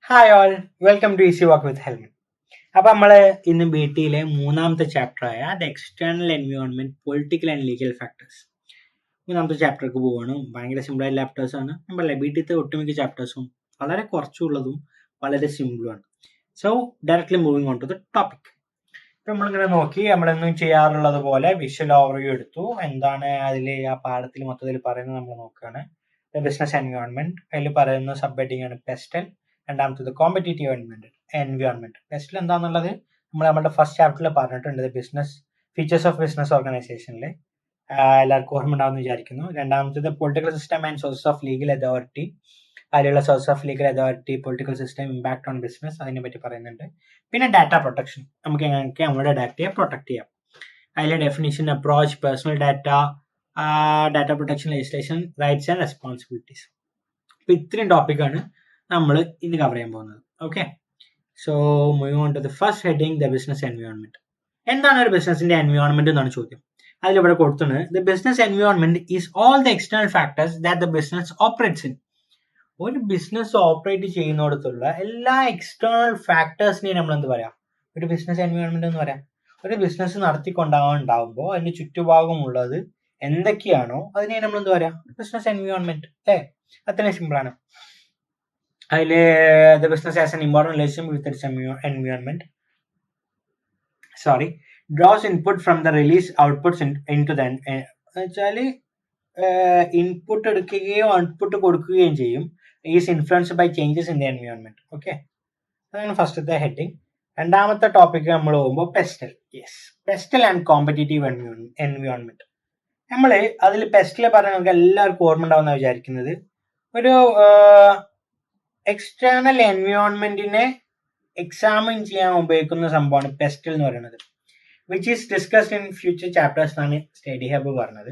Hi all, welcome to easy walk with Helman. അപ്പൊ നമ്മള് ഇന്ന് ബി ടിയിലെ മൂന്നാമത്തെ ചാപ്റ്റർ ആയ the external environment political and legal factors മൂന്നാമത്തെ ചാപ്റ്റർക്ക് പോവാണ്. ഭയങ്കര സിമ്പിൾ ആയ ചാപ്റ്റേഴ്സ് ആണ്. നമ്മളെ ബി ടിത്തെ ഒട്ടുമിക്ക ചാപ്റ്റേഴ്സും വളരെ കുറച്ചുള്ളതും വളരെ സിമ്പിളുമാണ്. So directly moving on to the topic. ഇപ്പൊ നമ്മളിങ്ങനെ നോക്കി നമ്മളെന്നും ചെയ്യാറുള്ളത് പോലെ വിഷ്വൽ ഓവർവ്യൂ എടുത്തു. എന്താണ് അതിൽ ആ പാഠത്തിൽ മൊത്തത്തിൽ പറയുന്നത് നമ്മൾ നോക്കുകയാണ്. ബിസിനസ് എൻവയോൺമെന്റ് അതിൽ പറയുന്ന സബ് ഹെഡിങ് ആണ് പെസ്റ്റൽ. രണ്ടാമത്തത് കോമ്പറ്റീറ്റീവ് എൻവയോൺമെന്റ്. പെസ്റ്റിൽ എന്താണെന്നുള്ളത് നമ്മൾ നമ്മുടെ ഫസ്റ്റ് ചാപ്റ്ററിൽ പറഞ്ഞിട്ടുണ്ട്. ബിസിനസ് ഫീച്ചേഴ്സ് ഓഫ് ബിസിനസ് ഓർഗനൈസേഷനിൽ എല്ലാവർക്കും ഓർമ്മ ഉണ്ടാവുമെന്ന് വിചാരിക്കുന്നു. രണ്ടാമത്തത് political system and sources of legal authority. അതിലുള്ള source of legal authority, political system, impact on business, അതിനെ പറ്റി പറയുന്നുണ്ട്. പിന്നെ ഡാറ്റ പ്രൊട്ടക്ഷൻ, നമുക്ക് എങ്ങനെയൊക്കെ നമ്മുടെ ഡാറ്റയെ പ്രൊട്ടക്ട് ചെയ്യാം. അതിലെ definition, approach, personal data, data protection legislation, rights and responsibilities. അപ്പൊ ഇത്രയും ടോപ്പിക്കാണ് നമ്മൾ ഇന്ന് കവർ ചെയ്യാൻ പോകുന്നത്. Okay, so moving on to the first heading, the business environment. എന്താണ് ഒരു ബിസിനസിന്റെ എൻവയോൺമെന്റ് എന്നാണ് ചോദ്യം. അതിലിവിടെ കൊടുത്തത് the business environment is all the external factors that the business operates in. ഒരു ബിസിനസ് ഓപ്പറേറ്റ് ചെയ്യുന്നിടത്തുള്ള എല്ലാ എക്സ്റ്റേണൽ ഫാക്ടേഴ്സിനെയും നമ്മൾ എന്ത് പറയാം? ഒരു ബിസിനസ് എൻവയോൺമെന്റ് എന്ന് പറയാം. ഒരു ബിസിനസ് നടത്തിക്കൊണ്ടാവുമ്പോൾ അതിന്റെ ചുറ്റുഭാഗമുള്ളത് എന്തൊക്കെയാണോ അതിനെ നമ്മൾ എന്ത് പറയാം? Business environment. അല്ലേ? അത്രയും സിമ്പിൾ ആണ്. അതില് the business has an important relation with its environment. Draws input from the release outputs into the വെച്ചാല് ഇൻപുട്ട് എടുക്കുകയോ ഔട്ട്പുട്ട് കൊടുക്കുകയും ചെയ്യും. Is influenced by changes in the environment. Okay, അതാണ് ഫസ്റ്റത്തെ ഹെഡിങ്. രണ്ടാമത്തെ ടോപ്പിക് നമ്മൾ പോകുമ്പോൾ PESTEL. Yes, PESTEL and competitive environment. നമ്മൾ അതിൽ പെസ്റ്റൽ പറഞ്ഞാൽ നമുക്ക് എല്ലാവർക്കും ഓർമ്മ ഉണ്ടാവുന്ന വിചാരിക്കുന്നത് ഒരു എക്സ്റ്റേണൽ എൻവയോൺമെന്റിനെ എക്സാമിൻ ചെയ്യാൻ ഉപയോഗിക്കുന്ന സംഭവമാണ് പെസ്റ്റൽ എന്ന് പറയുന്നത്. Which is discussed in future chapters എന്നാണ് സ്റ്റഡി ഹബ് പറഞ്ഞത്.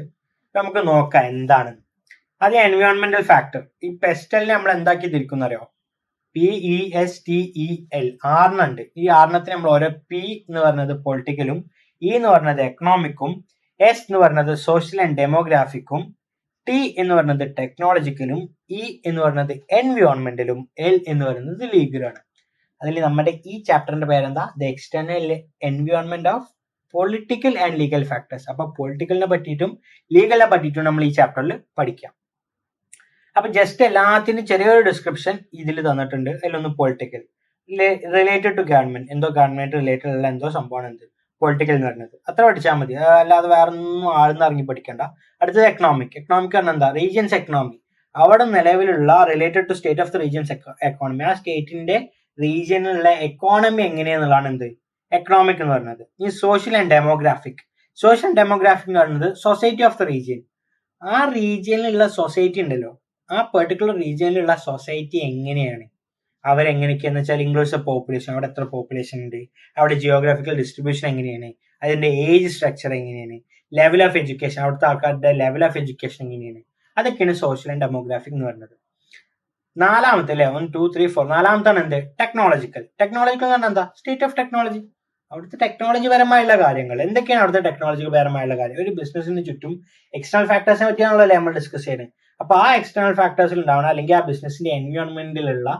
നമുക്ക് നോക്കാം എന്താണ് അത്. എൻവയോൺമെന്റൽ ഫാക്ടർ. ഈ പെസ്റ്റലിനെ നമ്മൾ എന്താക്കി തിരിക്കുന്ന അറിയോ? PESTEL ആറിനുണ്ട്. ഈ ആറിനത്തിന് നമ്മൾ ഓരോ പി എന്ന് പറയുന്നത് പൊളിറ്റിക്കലും, ഇ എന്ന് പറയുന്നത് എക്കണോമിക്കും, എസ് എന്ന് പറയുന്നത് സോഷ്യൽ ആൻഡ് ഡെമോഗ്രാഫിക്കും, ടി എന്ന് പറയുന്നത് ടെക്നോളജിക്കലും, ഇ എന്ന് പറയുന്നത് എൻവയോൺമെന്റലും, എൽ എന്ന് പറയുന്നത് ലീഗലാണ്. അതിൽ നമ്മുടെ ഈ ചാപ്റ്ററിന്റെ പേരെന്താ? The external environment of political and legal factors. അപ്പൊ പൊളിറ്റിക്കലിനെ പറ്റിയിട്ടും ലീഗലിനെ പറ്റിയിട്ടും നമ്മൾ ഈ ചാപ്റ്ററിൽ പഠിക്കാം. അപ്പൊ ജസ്റ്റ് എല്ലാത്തിനും ചെറിയൊരു ഡിസ്ക്രിപ്ഷൻ ഇതിൽ തന്നിട്ടുണ്ട്. അതിലൊന്ന് പൊളിറ്റിക്കൽ റിലേറ്റഡ് ടു ഗവൺമെന്റ്, എന്തോ ഗവൺമെന്റ് റിലേറ്റഡ് ഉള്ള എന്തോ സംഭവമാണ് എന്ത് പൊളിറ്റിക്കൽ എന്ന് പറയുന്നത്. അത്ര പഠിച്ചാൽ മതി, അല്ലാതെ വേറെ ഒന്നും ആഴ്ന്ന് ഇറങ്ങി പഠിക്കണ്ട. അടുത്തത് എക്കണോമിക്. എക്കണോമിക് പറഞ്ഞാൽ എന്താ? Region's economy. അവിടെ നിലവിലുള്ള related to state of the region's economy. ആ സ്റ്റേറ്റിന്റെ റീജിയനിലുള്ള എക്കോണമി എങ്ങനെയാന്നുള്ളതാണ് എന്ത് എക്കണോമിക് എന്ന് പറയുന്നത്. ഈ social and demographic. Social and demographic എന്ന് പറയുന്നത് സൊസൈറ്റി ഓഫ് ദ റീജിയൻ. ആ റീജിയനിലുള്ള സൊസൈറ്റി ഉണ്ടല്ലോ, ആ പെർട്ടിക്കുലർ റീജിയനിലുള്ള സൊസൈറ്റി എങ്ങനെയാണ്, അവരെങ്ങനെയൊക്കെയെന്ന് വെച്ചാൽ ഇംഗ്ലീഷ് പോപ്പുലേഷൻ, അവിടെ എത്ര പോപ്പുലേഷൻ ഉണ്ട്, അവിടെ ജിയോഗ്രാഫിക്കൽ ഡിസ്ട്രിബ്യൂഷൻ എങ്ങനെയാണ്, അതിന്റെ ഏജ് സ്ട്രക്ചർ എങ്ങനെയാണ്, ലെവൽ ഓഫ് എഡ്യൂക്കേഷൻ, അവിടുത്തെ ആൾക്കാരുടെ ലെവൽ ഓഫ് എഡ്യൂക്കേഷൻ എങ്ങനെയാണ്, അതൊക്കെയാണ് സോഷ്യൽ ആൻഡ് ഡെമോഗ്രാഫിക് എന്ന് പറയുന്നത്. നാലാമത്തെ അല്ലേ, 1 2 3 4, നാലാമത്താണ് എന്ത്? ടെക്നോളജിക്കൽ. ടെക്നോളജിക്കൽ എന്ന് പറഞ്ഞാൽ എന്താ? State of technology. അവിടുത്തെ ടെക്നോളജി പരമായുള്ള കാര്യങ്ങൾ എന്തൊക്കെയാണ്? അവിടുത്തെ ടെക്നോളജി പരമായുള്ള കാര്യം. ഒരു ബിസിനസിന് ചുറ്റും എക്സ്റ്റേണൽ ഫാക്ടേഴ്സിനെ പറ്റിയാണല്ലോ നമ്മൾ ഡിസ്കസ് ചെയ്യുന്നത്. അപ്പൊ ആ എക്സ്റ്റേണൽ ഫാക്ടേഴ്സിൽ ഉണ്ടാവണം, അല്ലെങ്കിൽ ആ ബിസിനസിന്റെ എൻവയോൺമെന്റിലുള്ള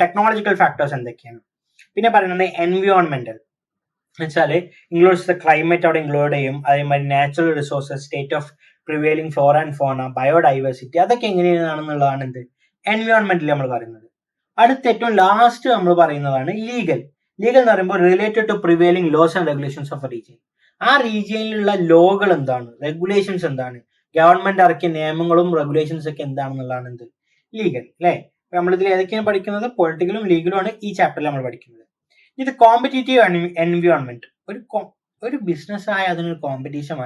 ടെക്നോളജിക്കൽ ഫാക്ടേഴ്സ് എന്തൊക്കെയാണ്. പിന്നെ പറയുന്നത് എൻവയോൺമെന്റൽ വെച്ചാല് ഇൻക്ലൂഡ്സ് ദ ക്ലൈമറ്റ്, അവിടെ ഇൻക്ലൂഡ് ചെയ്യും. അതേമാതിരി natural resources, state of prevailing Flora and ഫോണ, ബയോഡൈവേഴ്സിറ്റി, അതൊക്കെ എങ്ങനെയാണെന്നുള്ളതാണ് എന്ത് എൻവയോൺമെന്റിൽ നമ്മൾ പറയുന്നത്. അടുത്ത ഏറ്റവും ലാസ്റ്റ് നമ്മൾ പറയുന്നതാണ് ലീഗൽ. ലീഗൽ എന്ന് പറയുമ്പോൾ related to prevailing laws and regulations of region. ആ റീജിയനിലുള്ള ലോകൾ എന്താണ്, റെഗുലേഷൻസ് എന്താണ്, ഗവൺമെന്റ് ഇറക്കിയ നിയമങ്ങളും റെഗുലേഷൻസ് ഒക്കെ എന്താണെന്നുള്ളതാണ് എന്ത് ലീഗൽ. അല്ലെ? നമ്മളിതിൽ ഏതൊക്കെയാണ് പഠിക്കുന്നത്? പൊളിറ്റിക്കലും ലീഗലും ആണ് ഈ ചാപ്റ്ററിൽ നമ്മൾ പഠിക്കുന്നത്. ഇത് കോമ്പറ്റീറ്റീവ് എൻവയോൺമെന്റ്. ഒരു ബിസിനസ് ആയ അതിനൊരു കോമ്പറ്റീഷൻ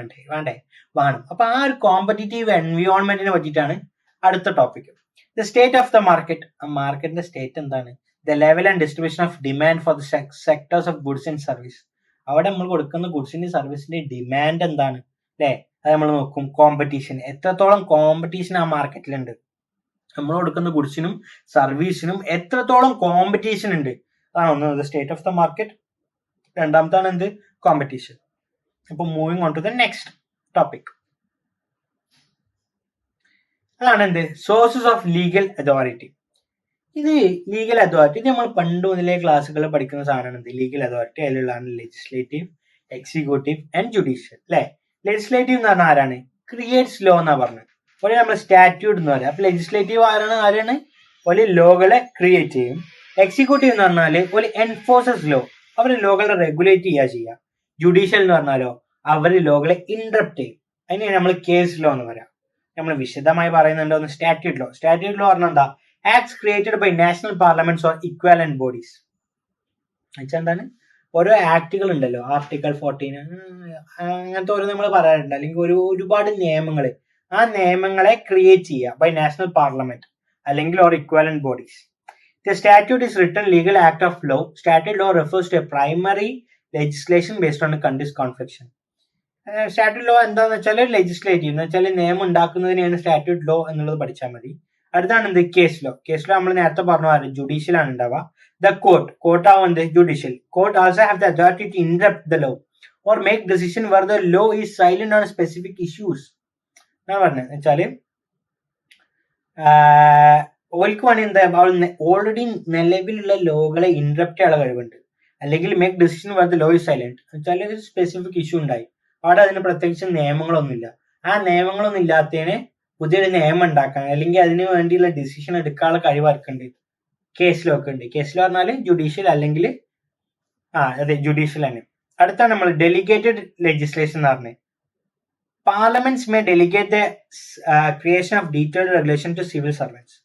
വേണം. അപ്പൊ ആ ഒരു കോമ്പറ്റീറ്റീവ് എൻവയോൺമെന്റിനെ പറ്റിയിട്ടാണ് അടുത്ത topic. The state of the market. ആ മാർക്കറ്റിന്റെ സ്റ്റേറ്റ് എന്താണ്? The level and distribution of demand for the sectors of goods and service. അവിടെ നമ്മൾ കൊടുക്കുന്ന ഗുഡ്സിന്റെ സർവീസിന്റെ ഡിമാൻഡ് എന്താണ്, അല്ലെ? അത് നമ്മൾ നോക്കും. കോമ്പറ്റീഷൻ, എത്രത്തോളം കോമ്പറ്റീഷൻ ആ മാർക്കറ്റിലുണ്ട്, നമ്മൾ കൊടുക്കുന്ന ഗുഡ്സിനും സർവീസിനും എത്രത്തോളം കോമ്പറ്റീഷൻ ഉണ്ട്, അതാണ് ഒന്ന് സ്റ്റേറ്റ് ഓഫ് ദ മാർക്കറ്റ്. രണ്ടാമത്താണ് എന്ത്? കോമ്പറ്റീഷൻ. അപ്പൊ moving on to the next topic. അതാണ് എന്ത്? Sources of legal authority. ഇത് ലീഗൽ അതോറിറ്റി, ഇത് നമ്മൾ പണ്ട് മുതലേ ക്ലാസ്സുകളിൽ പഠിക്കുന്ന സാധനമാണ്. ലീഗൽ അതോറിറ്റി അതിലുള്ളതാണ് ലെജിസ്ലേറ്റീവ്, എക്സിക്യൂട്ടീവ് ആൻഡ് ജുഡീഷ്യൽ അല്ലെ. ലെജിസ്ലേറ്റീവ് എന്ന് പറഞ്ഞാൽ ആരാണ്? ക്രിയേറ്റ്സ് ലോ എന്നാ പറഞ്ഞത്. ഒരു നമ്മൾ സ്റ്റാറ്റ്യൂട്ട് എന്ന് പറയാം. അപ്പൊ ലെജിസ്ലേറ്റീവ് ആരാണ്? ഒരു ലോകളെ ക്രിയേറ്റ് ചെയ്യും. എക്സിക്യൂട്ടീവ് എന്ന് പറഞ്ഞാൽ ഒരു എൻഫോഴ്സസ് ലോ, അവർ ലോകളെ റെഗുലേറ്റ് ചെയ്യുക. ജുഡീഷ്യൽ എന്ന് പറഞ്ഞാലോ അവർ ലോകളെ ഇന്ററപ്റ്റ് ചെയ്യും. അതിനെയാണ് നമ്മൾ കേസ് ലോ എന്ന് പറയാം. നമ്മൾ വിശദമായി പറയുന്നുണ്ടോ? Statute law. സ്റ്റാറ്റ്യൂട്ട് ലോ പറഞ്ഞാൽ എന്താ? Acts created by national parliaments or equivalent bodies. എന്നുവെച്ചാൽ എന്താണ്? ഓരോ ആക്ടുകൾ ഉണ്ടല്ലോ, ആർട്ടിക്കിൾ 14 അങ്ങനത്തെ ഓരോ നമ്മൾ പറയാറുണ്ട്. അല്ലെങ്കിൽ ഒരുപാട് നിയമങ്ങൾ, ആ നിയമങ്ങളെ ക്രിയേറ്റ് ചെയ്യുക ബൈ നാഷണൽ പാർലമെന്റ് അല്ലെങ്കിൽ or equivalent bodies. The statute is written legal act of law. Statute law refers to a primary legislation based on a country's constitution. Statute law എന്താന്ന് വെച്ചാൽ ലെജിസ്ലേറ്റീവ് എന്ന് വെച്ചാൽ നിയമം ഉണ്ടാക്കുന്നതിനെയാണ് സ്റ്റാറ്റ്യൂട്ട് ലോ എന്നുള്ളത് പഠിച്ചാൽ മതി. അടുത്താണ് എന്ത്? Case law. കേസ് ലോ നമ്മൾ നേരത്തെ പറഞ്ഞു ജുഡീഷ്യൽ ആണ് ഉണ്ടാവുക. ദ കോർട്ട് ആവും എന്ത്? Judicial. Court also have the authority to interrupt the law or make decision where the law is silent on specific issues എന്നാണ് പറഞ്ഞത്. വെച്ചാല് ഓൽക്ക് വേണമെങ്കിൽ എന്താ, ഓൾറെഡി നിലവിലുള്ള ലോകളെ ഇന്ററപ്റ്റ് ചെയ്യാനുള്ള കഴിവുണ്ട്. അല്ലെങ്കിൽ make decision where the law is silent വെച്ചാൽ ഒരു സ്പെസിഫിക് ഇഷ്യൂ ഉണ്ടായി, അവിടെ അതിന് പ്രത്യേകിച്ച് നിയമങ്ങളൊന്നുമില്ല. ആ നിയമങ്ങളൊന്നും ഇല്ലാത്തതിന് പുതിയൊരു നിയമം ഉണ്ടാക്കാൻ അല്ലെങ്കിൽ അതിന് വേണ്ടിയുള്ള ഡിസിഷൻ എടുക്കാനുള്ള കഴിവ് ആർക്കുണ്ട്? കേസിലോ ഒക്കെ ഉണ്ട്. കേസിലോ പറഞ്ഞാൽ ജുഡീഷ്യൽ അല്ലെങ്കിൽ അതെ ജുഡീഷ്യൽ ആണ്. അടുത്താണ് നമ്മൾ ഡെലിഗേറ്റഡ് ലെജിസ്ലേഷൻ എന്ന് പറഞ്ഞത്. Parliaments may delegate the creation of detailed regulation to civil servants.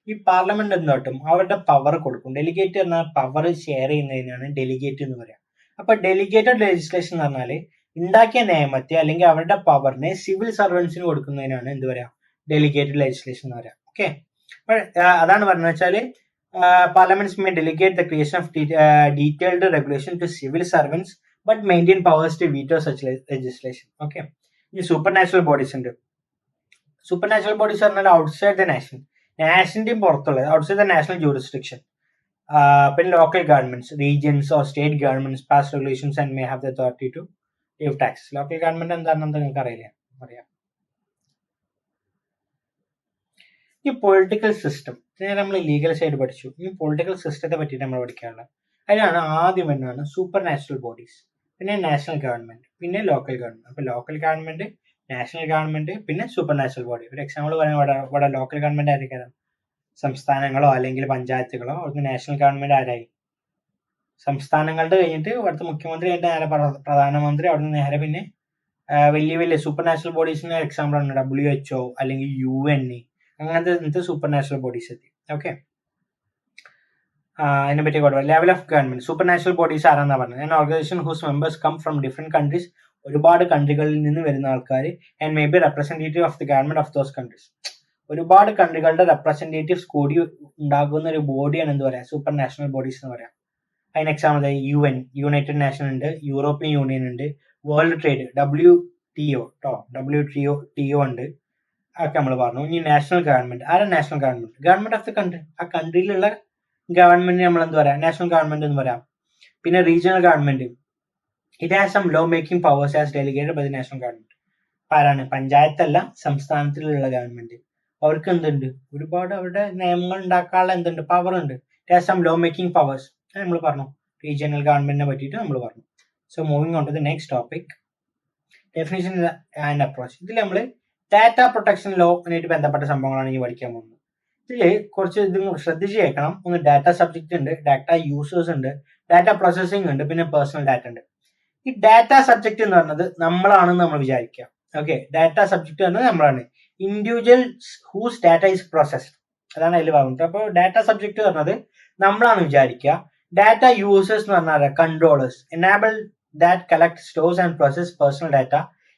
ഈ പാർലമെന്റ് എന്തോട്ടും അവരുടെ പവർ കൊടുക്കും. ഡെലിഗേറ്റ് പറഞ്ഞാൽ പവർ ഷെയർ ചെയ്യുന്നതിനാണ് ഡെലിഗേറ്റ് എന്ന് പറയാം. അപ്പൊ ഡെലിഗേറ്റഡ് ലെജിസ്ലേഷൻ എന്ന് പറഞ്ഞാല് ഉണ്ടാക്കിയ നിയമത്തെ അല്ലെങ്കിൽ അവരുടെ പവറിനെ സിവിൽ സർവൻസിന് കൊടുക്കുന്നതിനാണ് എന്ത് പറയാ? ഡെലിഗേറ്റഡ് ലെജിസ്ലേഷൻ എന്ന് പറയാം. ഓക്കെ, അതാണ് പറഞ്ഞത് വെച്ചാല് parliaments may delegate the creation of detailed regulation to civil servants but maintain powers to veto such legislation. Okay, ഈ സൂപ്പർ നാച്ചുറൽ ബോഡീസ് ഉണ്ട്. സൂപ്പർ നാച്ചുറൽ ബോഡീസ് പറഞ്ഞാൽ ഔട്ട്സൈഡ് ദ നാഷൻ, നാഷന്റെയും പുറത്തുള്ളത്, ഔട്ട്സൈഡ് ദ നാഷണൽ ജൂറിസ്ഡിക്ഷൻ. പിന്നെ local governments, regions or state governments pass regulations and may have the authority to leave tax. Local government എന്താണെന്ന് നിങ്ങൾക്ക് അറിയില്ല, അറിയാം. ഈ പൊളിറ്റിക്കൽ സിസ്റ്റം നമ്മൾ ലീഗൽ സൈഡ് പഠിച്ചു. ഈ പൊളിറ്റിക്കൽ സിസ്റ്റത്തെ പറ്റിയിട്ട് നമ്മൾ പഠിക്കാനുള്ളത്. അതിലാണ് ആദ്യം എന്നാണ് സൂപ്പർ നാച്ചുറൽ ബോഡീസ്, പിന്നെ നാഷണൽ ഗവൺമെന്റ്, പിന്നെ ലോക്കൽ ഗവൺമെന്റ്. അപ്പൊ ലോക്കൽ ഗവൺമെന്റ്, നാഷണൽ ഗവൺമെന്റ്, പിന്നെ സൂപ്പർ നാച്ചുറൽ ബോഡി. ഒരു എക്സാമ്പിൾ പറയുന്നത് ഇവിടെ ലോക്കൽ ഗവൺമെന്റ് ആയിരിക്കാം സംസ്ഥാനങ്ങളോ അല്ലെങ്കിൽ പഞ്ചായത്തുകളോ. അവിടുന്ന് നാഷണൽ ഗവൺമെന്റ് ആരായി? സംസ്ഥാനങ്ങളുടെ കഴിഞ്ഞിട്ട് ഇവിടുത്തെ മുഖ്യമന്ത്രി കഴിഞ്ഞിട്ട് നേരെ പ്രധാനമന്ത്രി, അവിടുന്ന് നേരെ പിന്നെ വലിയ വലിയ സൂപ്പർ നാച്ചുറൽ ബോഡീസിന്റെ എക്സാമ്പിൾ ആണ് WHO അല്ലെങ്കിൽ UN, അങ്ങനത്തെ സൂപ്പർ നാച്ചുറൽ ബോഡീസ് എത്തി. ഓക്കെ, അതിനെ പറ്റി level of government. Super natural bodies ആരാന്നാ പറഞ്ഞത്? An organisation whose members come from different countries, ഒരുപാട് കൺട്രികളിൽ നിന്ന് വരുന്ന ആൾക്കാർ, and may be representative of the government of those countries. ഒരുപാട് കൺട്രികളുടെ റെപ്രസെന്റേറ്റീവ്സ് കൂടി ഉണ്ടാകുന്ന ഒരു ബോഡിയാണ് എന്ത് പറയാ? സൂപ്പർ നാഷണൽ ബോഡീസ് എന്ന് പറയാം. അതിന് എക്സാമ്പിൾ UN, യുണൈറ്റഡ് നേഷൻ ഉണ്ട്, യൂറോപ്യൻ യൂണിയൻ ഉണ്ട്, വേൾഡ് ട്രേഡ് WTO ഉണ്ട്, അതൊക്കെ നമ്മൾ പറഞ്ഞു. ഇനി നാഷണൽ ഗവൺമെന്റ്, ആരാ national government? Government of the country, ആ കൺട്രിയിലുള്ള ഗവൺമെന്റ് നമ്മൾ എന്ത് പറയാം? നാഷണൽ ഗവൺമെന്റ് എന്ന് പറയാം. പിന്നെ regional government, it has some law making powers as delegated by the national government. ആരാണ്? പഞ്ചായത്തല്ല, സംസ്ഥാനത്തിലുള്ള ഗവൺമെന്റ്. അവർക്ക് എന്തുണ്ട്? ഒരുപാട് അവരുടെ നിയമങ്ങൾ ഉണ്ടാക്കാനുള്ള എന്തുണ്ട്? പവർ ഉണ്ട്. It has some law making powers നമ്മൾ പറഞ്ഞു. റീജിയണൽ ഗവൺമെന്റിനെ പറ്റിയിട്ട് നമ്മൾ പറഞ്ഞു. So moving on to the next topic, definition and approach. ഇതിൽ നമ്മൾ ഡാറ്റ പ്രൊട്ടക്ഷൻ ലോ ആയിട്ട് ബന്ധപ്പെട്ട സംഭവങ്ങളാണ് ഇനി പഠിക്കാൻ പോകുന്നത്. ഇതില് കുറച്ച് ഇത് ശ്രദ്ധിച്ച് കേൾക്കണം. ഒന്ന് ഡാറ്റ സബ്ജക്റ്റ് ഉണ്ട്, ഡാറ്റ യൂസേഴ്സ് ഉണ്ട്, ഡാറ്റ പ്രോസസ്സിംഗ് ഉണ്ട്, പിന്നെ പേഴ്സണൽ ഡാറ്റ ഉണ്ട്. ഈ ഡാറ്റ സബ്ജക്റ്റ് എന്ന് പറഞ്ഞത് നമ്മളാണെന്ന് നമ്മൾ വിചാരിക്കുക. ഓക്കെ, ഡാറ്റ സബ്ജക്റ്റ് പറഞ്ഞത് നമ്മളാണ്. Individuals whose data is processed, അതാണ് അതിൽ പറഞ്ഞത്. അപ്പോൾ ഡാറ്റ സബ്ജക്റ്റ് പറഞ്ഞത് നമ്മളാണ് വിചാരിക്കുക. ഡാറ്റ യൂസേഴ്സ് എന്ന് പറഞ്ഞാൽ controllers, enable that collect, stores and process personal data,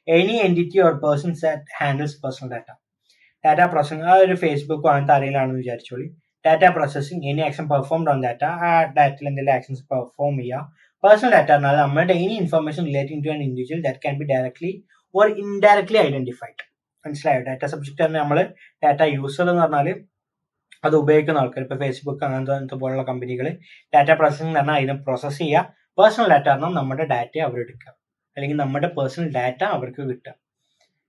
any entity or persons that handles personal data. Data processing, ആ ഒരു ഫേസ്ബുക്കോ അങ്ങനത്തെ അറിയിലാണെന്ന് വിചാരിച്ചോളി. Data processing, any action performed on data, ആ ഡാറ്റയിൽ എന്തെങ്കിലും ആക്ഷൻസ് പെർഫോം ചെയ്യുക. പേഴ്സണൽ ഡാറ്റ എന്നാൽ നമ്മുടെ any information relating to an individual that can be directly or indirectly identified. മനസ്സിലായോ? ഡാറ്റ സബ്ജക്റ്റ് തന്നെ നമ്മൾ ഡാറ്റ യൂസർ എന്ന് പറഞ്ഞാൽ അത് ഉപയോഗിക്കുന്ന ആൾക്കാർ, ഇപ്പോൾ ഫേസ്ബുക്ക് അങ്ങനത്തെ പോലുള്ള കമ്പനികൾ. ഡാറ്റ പ്രോസസ്സിംഗ് എന്ന് പറഞ്ഞാൽ അതിനെ പ്രോസസ്സ് ചെയ്യുക. പേഴ്സണൽ ഡാറ്റ പറഞ്ഞാൽ നമ്മുടെ ഡാറ്റ അവരെടുക്കുക, അല്ലെങ്കിൽ നമ്മുടെ പേഴ്സണൽ ഡാറ്റ അവർക്ക് കിട്ടുക.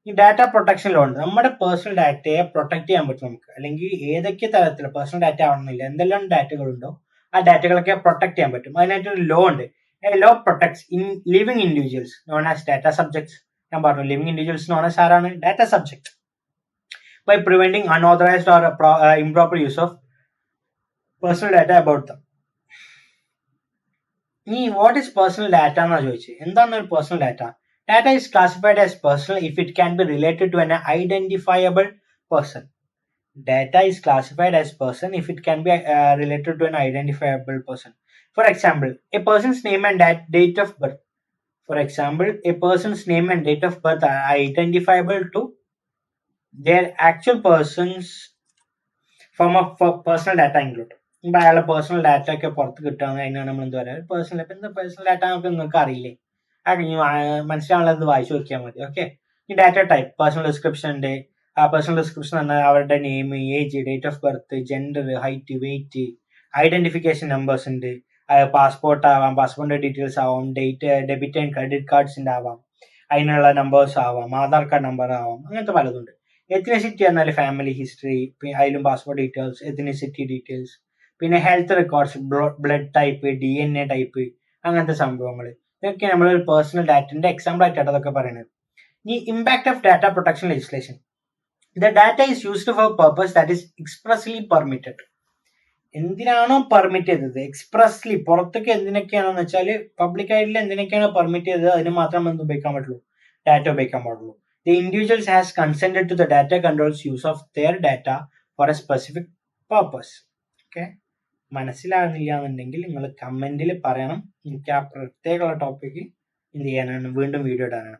ഈ ഡാറ്റ പ്രൊട്ടക്ഷൻ ലോ ഉണ്ട്. നമ്മുടെ പേഴ്സണൽ ഡാറ്റയെ പ്രൊട്ടക്ട് ചെയ്യാൻ പറ്റും നമുക്ക്, അല്ലെങ്കിൽ ഏതൊക്കെ തരത്തിൽ പേഴ്സണൽ ഡാറ്റ ആവണമെന്നില്ല, എന്തെല്ലാം ഡാറ്റകളുണ്ടോ ആ ഡാറ്റകളൊക്കെ പ്രൊട്ടക്ട് ചെയ്യാൻ പറ്റും. അതിനായിട്ടൊരു ലോ ഉണ്ട്. Law protects in living individuals known as data subjects. ഞാൻ പറഞ്ഞു ലിവിംഗ് ഇൻഡിവിജ്വൽസ് നോൺ ആസ് ആരാണ്? Data subject. By preventing unauthorized or improper use of personal data about them. ഈ വാട്ട് ഈസ് പേഴ്സണൽ ഡാറ്റ എന്നാ ചോദിച്ചത്. എന്താണ് ഒരു personal data? Data is classified as personal if it can be related to an identifiable person. Data is classified as person if it can be related to an identifiable person. For example, a person's name and date of birth. For example, a person's name and date of birth are identifiable to their actual person's form of personal data include. ഇപ്പം അയാളുടെ personal data ഒക്കെ പുറത്ത് കിട്ടുകയാണെങ്കിൽ അതിനാണ് നമ്മൾ എന്താ പറയുക personal. ഇപ്പം എന്താ പേഴ്സണൽ ഡാറ്റ നമുക്ക് നിങ്ങൾക്ക് അറിയില്ലേ? മനസ്സിലാവുന്നത് വായിച്ചു നോക്കിയാൽ മതി. ഓക്കെ. ഈ ഡാറ്റ ടൈപ്പ് പേഴ്സണൽ ഡിസ്ക്രിപ്ഷൻ ഉണ്ട്. ആ പേഴ്സണൽ ഡിസ്ക്രിപ്ഷൻ പറഞ്ഞാൽ അവരുടെ name, age, date of birth, gender, height, weight, identification numbers ഉണ്ട്. പാസ്പോർട്ട് ആവാം, പാസ്പോർട്ടിന്റെ ഡീറ്റെയിൽസ് ആവാം, ഡെബിറ്റ് ആൻഡ് ക്രെഡിറ്റ് കാർഡ്സിന്റെ ആവാം, അതിനുള്ള നമ്പേഴ്സ് ആവാം, ആധാർ കാർഡ് നമ്പർ ആവാം, അങ്ങനത്തെ പലതുണ്ട്. എത്നിസിറ്റി എന്നാൽ ഫാമിലി ഹിസ്റ്ററി, അതിലും പാസ്പോർട്ട് ഡീറ്റെയിൽസ്, എത്നിസിറ്റി ഡീറ്റെയിൽസ്, പിന്നെ health records, blood type, DNA type, അങ്ങനത്തെ സംഭവങ്ങൾ. ഇതൊക്കെ നമ്മളൊരു പേഴ്സണൽ ഡാറ്റന്റെ എക്സാമ്പിൾ ആയിട്ടാണ് അതൊക്കെ പറയുന്നത്. ഈ impact of data protection legislation. The data is used for purpose that is expressly permitted. എന്തിനാണോ പെർമിറ്റ് ചെയ്തത് എക്സ്പ്രസ്ലി, പുറത്തേക്ക് എന്തിനൊക്കെയാണെന്ന് വെച്ചാൽ പബ്ലിക്കായിട്ടുള്ള എന്തിനൊക്കെയാണോ പെർമിറ്റ് ചെയ്തത് അതിന് മാത്രം എന്ത് ഉപയോഗിക്കാൻ പറ്റുള്ളൂ? ഡാറ്റ ഉപയോഗിക്കാൻ പാടുള്ളൂ. The individuals has consented to the data controls use of their data for a specific purpose. Okay. മനസ്സിലാകുന്നില്ല എന്നുണ്ടെങ്കിൽ നിങ്ങൾ കമന്റിൽ പറയണം. എനിക്ക് ആ പ്രത്യേകമുള്ള ടോപ്പിക്ക് എന്ത് ചെയ്യാനാണ്, വീണ്ടും വീഡിയോ ഇടാനാണ്.